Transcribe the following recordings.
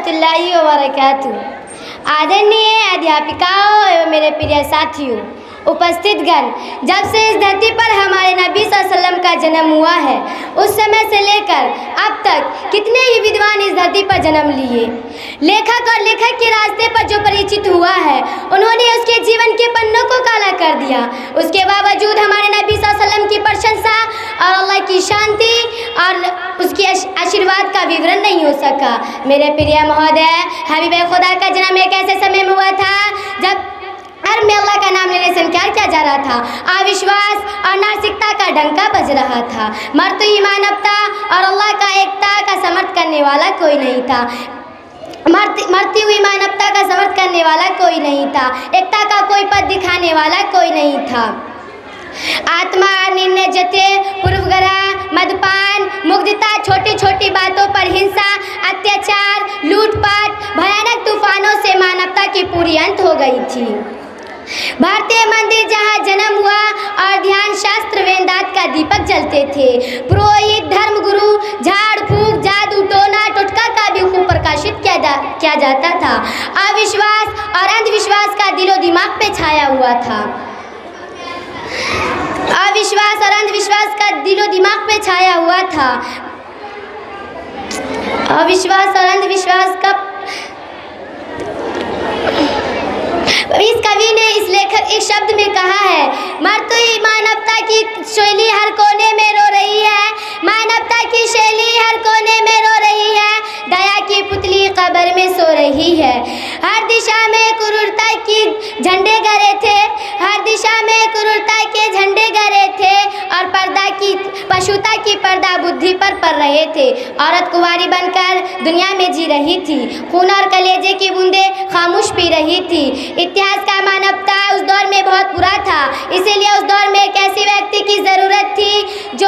रहमतुल्लाहि व बरकातुहू। आदरणीय अध्यापिकाओं एवं मेरे प्रिय साथियों, उपस्थितगण, जब से इस धरती पर हमारे नबी सल्लल्लाहु अलैहि वसल्लम का जन्म हुआ है, उस समय से लेकर अब तक कितने ही विद्वान इस धरती पर जन्म लिए। लेखक और लेखक के रास्ते पर जो परिचित हुआ है, उन्होंने उसके जीवन के पन्नों को काला कर दिया। उसके बावजूद हमारे नबी सल्लल्लाहु अलैहि वसल्लम की प्रशंसा और अल्लाह की शांति और उसके आशीर्वाद का विवरण नहीं हो सका। मेरे प्रिय महोदय, हबीब खुदा का जन्म एक ऐसे समय में हुआ था जब हर में अल्लाह का नाम लेने से इनकार किया जा रहा था। अविश्वास और नास्तिकता का डंका बज रहा था। मरती हुई मानवता और अल्लाह का एकता का समर्थन करने वाला कोई नहीं था। मरती हुई मानवता का समर्थन करने वाला कोई नहीं था। एकता का कोई पद दिखाने वाला कोई नहीं था। आत्मा, निर्णय जते, पूर्वग्रह, मदपान, मुग्धता, छोटी छोटी बातों पर हिंसा, अत्याचार, लूटपाट, भयानक तूफानों से मानवता की पूरी अंत हो गई थी। भारतीय मंदिर जहाँ जन्म हुआ और ध्यान शास्त्र वेदांत का दीपक जलते थे। पुरोहित, धर्मगुरु, झाड़ फूक, जादू, टोना टोटका का भी खूब प्रकाशित किया जाता था। अविश्वास और अंधविश्वास का दिलो दिमाग पे छाया हुआ था। अविश्वास और अंधविश्वास का दिलो दिमाग पे छाया हुआ था। अविश्वास और अंधविश्वास का इस कवि ने, इस लेखक इस शब्द में कहा है, मरती हुई मानवता की शैली हर कोने में रो रही है। मानवता की शैली हर कोने में रो रही है। दया की पुतली कब्र में सो रही है। हर दिशा में क्रूरता की झंडे गड़े थे। हर दिशा में क्रूरता के झंडे गड़े थे और पर्दा की पशुता की पर्दा बुद्धि पर पड़ रहे थे। औरत कुंवारी बनकर दुनिया में जी रही थी। खून और कलेजे की बूंदें खामोश पी रही थी। इतिहास का मानवता उस दौर में बहुत बुरा था। इसीलिए उस दौर में एक ऐसी व्यक्ति की ज़रूरत थी जो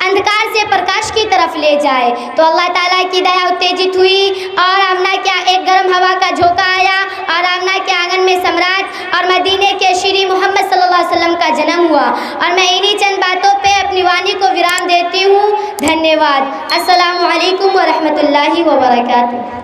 अंधकार से प्रकाश की तरफ ले जाए। तो अल्लाह ताला की दया उत्तेजित हुई और आमना क्या एक गर्म हवा का झोंका आया और आमना के आंगन में सम्राट और मदीने के श्री मोहम्मद सल्लल्लाहु अलैहि वसल्लम का जन्म हुआ। और मैं इन्हीं चंद बातों पे अपनी वाणी को विराम देती हूँ। धन्यवाद। अस्सलामु अलैकुम व रहमतुल्लाहि व बरकातुहू।